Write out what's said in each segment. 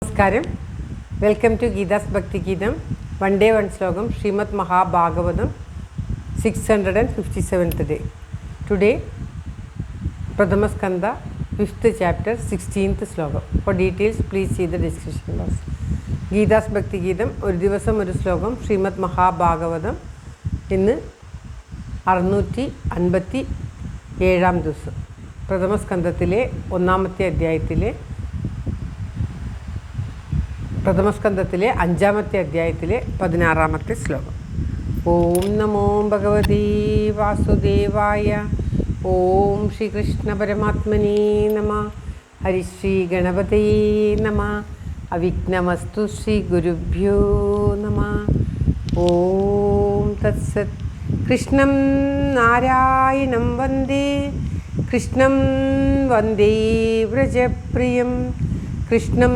നമസ്കാരം. Welcome to Geetha's ഭക്തി ഗീതം. വൺ ഡേ വൺ ശ്ലോകം. Shrimad Mahabhagavatam 657th day. Today Prathama Skanda 5th chapter 16th ശ്ലോകം. For details please see the description box. Geetha's ഭക്തി ഗീതം ഒരു ദിവസം ഒരു ശ്ലോകം. ശ്രീമദ് മഹാഭാഗവതം ഇന്ന് 657 ദിവസം. പ്രഥമ സ്കന്ധത്തിലെ ഒന്നാമത്തെ അധ്യായത്തിലെ പ്രഥമസ്കന്ധത്തിലെ 5ാമത്തെ അധ്യായത്തിലെ 16ാമത്തെ ശ്ലോകം. ഓം നമോ ഭഗവതീ വാസുദേവായ. ഓം ശ്രീകൃഷ്ണ പരമാത്മനേ നമ. ഹരിശ്രീ ഗണപതയേ നമ. അവിഘ്നമസ്തു ശ്രീ ഗുരുഭ്യോ നമ. ഓം തത്സത്. കൃഷ്ണം നാരായണം വന്ദേ. കൃഷ്ണം വന്ദേ വ്രജപ്രിയം. കൃഷ്ണം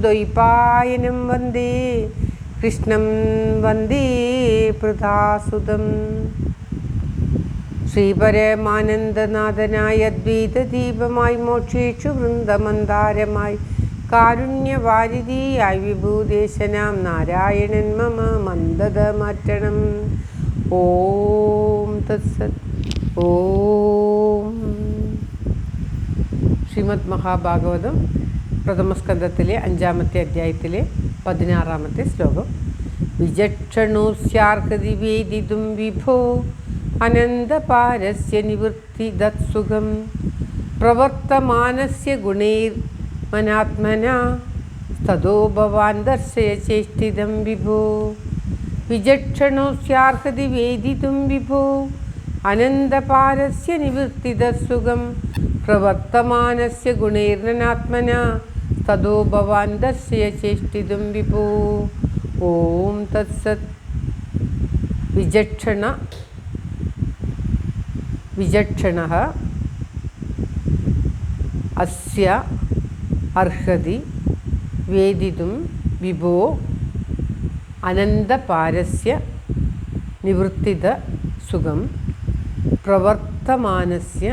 ദ്വൈപായനം വന്ദേ. കൃഷ്ണം വന്ദേ പൃഥാസുതം. ശ്രീപരമാനന്ദനാഥനായ അദ്വൈതദീപമായി മോക്ഷേഷു വൃന്ദമന്ദാരമായി കാരുണ്യവാരിധിയായി വിഭൂദേശനാം നാരായണൻ മമ മന്ദത മാറ്റണം. ഓം തത്സത്. ഓം. ശ്രീമദ് മഹാഭാഗവതം പ്രഥമസ്കന്ധത്തിലെ 5ാമത്തെ അധ്യായത്തിലെ 16ാമത്തെ ശ്ലോകം. വിചക്ഷണോസ്യാർഹതി വേദിതും വിഭോ അനന്തപാരസ്യ നിവൃത്തിദത്സുഖം പ്രവർത്തമാനസ്യ ഗുണൈർമനാത്മനാ തതോ ഭവാൻ ദർശയ ചേഷ്ടിതം വിഭോ. വിചക്ഷണോസ്യാർഹതി വേദിതും വിഭോ അനന്തപാരസ്യ നിവൃത്തിദത്സുഖം പ്രവർത്തമാനസ്യ ഗുണൈർമനാത്മനാ തതോ ഭവാൻ ദർശയ ചേഷ്ടിതം വിഭോ. ഓം തത്സത്. വിചക്ഷണഃ അസ്യ അർഹതി വേദിതും വിഭോ അനന്തപാരസ്യ നിവൃത്തിദ സുഖം പ്രവർത്തമാനസ്യ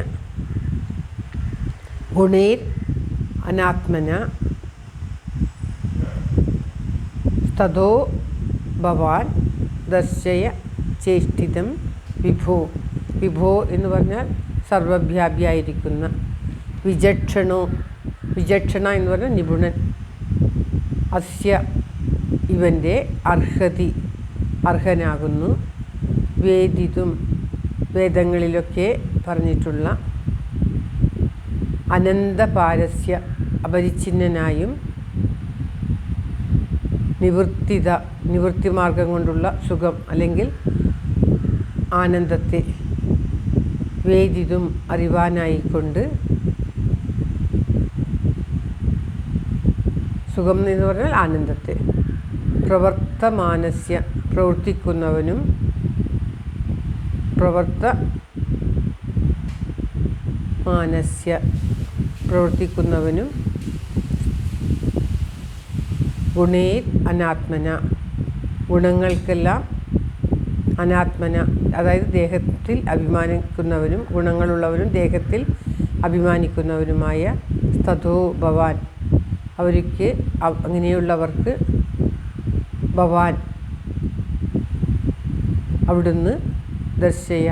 ഗുണൈർ അനാത്മനാ തതോ ഭവാൻ ദർശയ ചേഷ്ടിതം വിഭോ. വിഭോ എന്ന് പറഞ്ഞാൽ സർവവ്യാപിയായിരിക്കുന്ന. വിചക്ഷണ എന്ന് പറഞ്ഞാൽ നിപുണൻ. അസ്യ ഇവൻ്റെ അർഹതി അർഹനാകുന്നു. വേദിതും വേദങ്ങളിലൊക്കെ പറഞ്ഞിട്ടുള്ള അനന്തപാരസ്യ അപരിച്ഛിന്നനായും നിവൃത്തിമാർഗം കൊണ്ടുള്ള സുഖം അല്ലെങ്കിൽ ആനന്ദത്തെ വേദിതും അറിവാനായിക്കൊണ്ട്. സുഖം എന്ന് പറഞ്ഞാൽ ആനന്ദത്തെ. പ്രവർത്തമാനസ്യ പ്രവർത്തിക്കുന്നവനും പ്രവർത്തിക്കുന്നവനും ഗുണേർ അനാത്മന ഗുണങ്ങൾക്കെല്ലാം അനാത്മന അതായത് ദേഹത്തിൽ അഭിമാനിക്കുന്നവനും ഗുണങ്ങളുള്ളവനും ദേഹത്തിൽ അഭിമാനിക്കുന്നവനുമായ തതോ ഭവാൻ അവർക്ക് അങ്ങനെയുള്ളവർക്ക് ഭവാൻ അവിടുന്ന് ദർശയ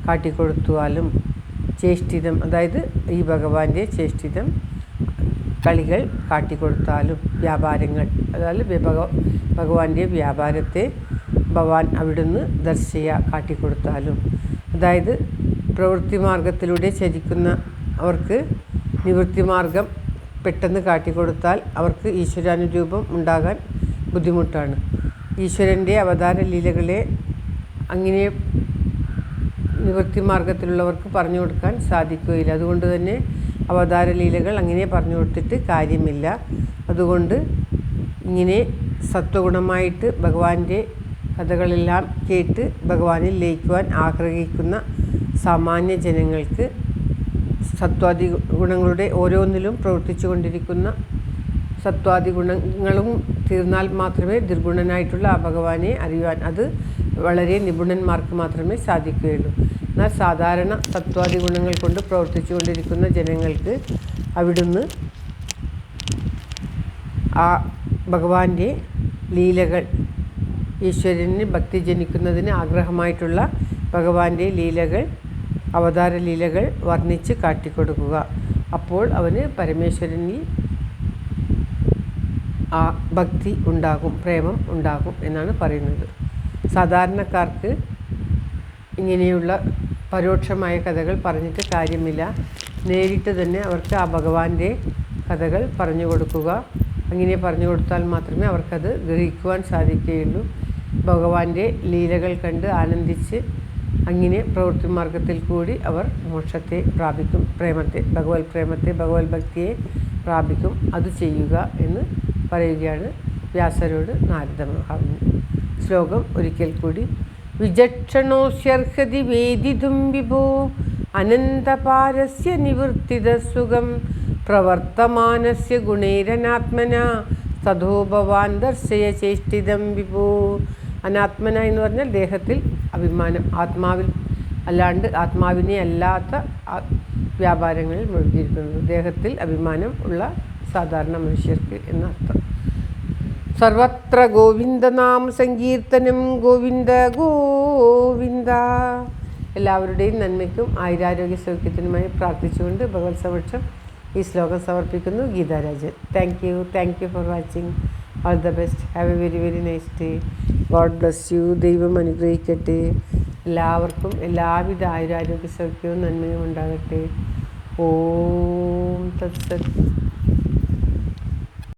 കാട്ടിക്കൊടുത്താലും ചേഷ്ടിതം അതായത് ഈ ഭഗവാന്റെ ചേഷ്ടിതം കളികൾ കാട്ടിക്കൊടുത്താലും വ്യാപാരങ്ങൾ അതായത് ഭഗവാന്റെ വ്യാപാരത്തെ ഭവാൻ അവിടുന്ന് ദർശയ കാട്ടിക്കൊടുത്താലും അതായത് പ്രവൃത്തി മാർഗത്തിലൂടെ ചരിക്കുന്നവർക്ക് നിവൃത്തിമാർഗം പെട്ടെന്ന് കാട്ടിക്കൊടുത്താൽ അവർക്ക് ഈശ്വരാനുരൂപം ഉണ്ടാകാൻ ബുദ്ധിമുട്ടാണ്. ഈശ്വരൻ്റെ അവതാര ലീലകളെ അങ്ങനെ നിവൃത്തിമാർഗത്തിലുള്ളവർക്ക് പറഞ്ഞു കൊടുക്കാൻ സാധിക്കുകയില്ല. അതുകൊണ്ട് തന്നെ അവതാര ലീലകൾ അങ്ങനെ പറഞ്ഞു കൊടുത്തിട്ട് കാര്യമില്ല. അതുകൊണ്ട് ഇങ്ങനെ സത്വഗുണമായിട്ട് ഭഗവാന്റെ കഥകളെല്ലാം കേട്ട് ഭഗവാനിൽ ലയിക്കുവാൻ ആഗ്രഹിക്കുന്ന സാമാന്യ ജനങ്ങൾക്ക് സത്വാദി ഗുണങ്ങളുടെ ഓരോന്നിലും പ്രവർത്തിച്ചു കൊണ്ടിരിക്കുന്ന സത്വാദി ഗുണങ്ങളും തീർന്നാൽ മാത്രമേ ദുർഗുണനായിട്ടുള്ള ആ ഭഗവാനെ അറിയുവാൻ അത് വളരെ നിപുണന്മാർക്ക് മാത്രമേ സാധിക്കുകയുള്ളൂ. എന്നാൽ സാധാരണ സത്വാദി ഗുണങ്ങൾ കൊണ്ട് പ്രവർത്തിച്ചു കൊണ്ടിരിക്കുന്ന ജനങ്ങൾക്ക് അവിടുന്ന് ആ ഭഗവാന്റെ ലീലകൾ, ഈശ്വരന് ഭക്തി ജനിക്കുന്നതിന് ആഗ്രഹമായിട്ടുള്ള ഭഗവാന്റെ ലീലകൾ, അവതാര ലീലകൾ വർണ്ണിച്ച് കാട്ടിക്കൊടുക്കുക. അപ്പോൾ അവന് പരമേശ്വരനിൽ ആ ഭക്തി ഉണ്ടാകും, പ്രേമം ഉണ്ടാകും എന്നാണ് പറയുന്നത്. സാധാരണക്കാർക്ക് ഇങ്ങനെയുള്ള പരോക്ഷമായ കഥകൾ പറഞ്ഞിട്ട് കാര്യമില്ല. നേരിട്ട് തന്നെ അവർക്ക് ആ ഭഗവാന്റെ കഥകൾ പറഞ്ഞു കൊടുക്കുക. അങ്ങനെ പറഞ്ഞു കൊടുത്താൽ മാത്രമേ അവർക്കത് ഗ്രഹിക്കുവാൻ സാധിക്കുകയുള്ളൂ. ഭഗവാന്റെ ലീലകൾ കണ്ട് ആനന്ദിച്ച് അങ്ങനെ പ്രവൃത്തി മാർഗത്തിൽ കൂടി അവർ മോക്ഷത്തെ പ്രാപിക്കും, ഭഗവത് പ്രേമത്തെ, ഭഗവത് ഭക്തിയെ പ്രാപിക്കും. അത് ചെയ്യുക എന്ന് പറയുകയാണ് വ്യാസരോട് നാരദ മഹാമുനി. ശ്ലോകം ഒരിക്കൽ കൂടി. വിചക്ഷണോസ്യർഹതി വേദിതും വിഭോ അനന്തപാരസ്യ നിവൃത്തിതസുഖം പ്രവർത്തമാനസ്യ ഗുണൈരനാത്മന തഥോ ഭവാൻ ദർശയ ചേഷ്ടിതം വിഭോ. അനാത്മന എന്ന് പറഞ്ഞാൽ ദേഹത്തിൽ അഭിമാനം, ആത്മാവിൽ അല്ലാണ്ട് ആത്മാവിനെ അല്ലാത്ത വ്യാപാരങ്ങളിൽ മുഴുകിയിരിക്കുന്നത്, ദേഹത്തിൽ അഭിമാനം ഉള്ള സാധാരണ മനുഷ്യർക്ക് എന്നർത്ഥം. സർവത്ര ഗോവിന്ദനാമ സങ്കീർത്തനം. ഗോവിന്ദ ഗോവിന്ദ. എല്ലാവരുടെയും നന്മയ്ക്കും ആയുരാരോഗ്യ സൗഖ്യത്തിനുമായി പ്രാർത്ഥിച്ചുകൊണ്ട് ഭഗവത് സമക്ഷം ഈ ശ്ലോകം സമർപ്പിക്കുന്നു. Geetha Rajan. Thank you for watching. All the best. Have A very very nice day. God bless you. ദൈവം അനുഗ്രഹിക്കട്ടെ. എല്ലാവർക്കും എല്ലാവിധ ആയുരാരോഗ്യ സൗഖ്യവും നന്മയും ഉണ്ടാകട്ടെ. ഓം തത്സത്.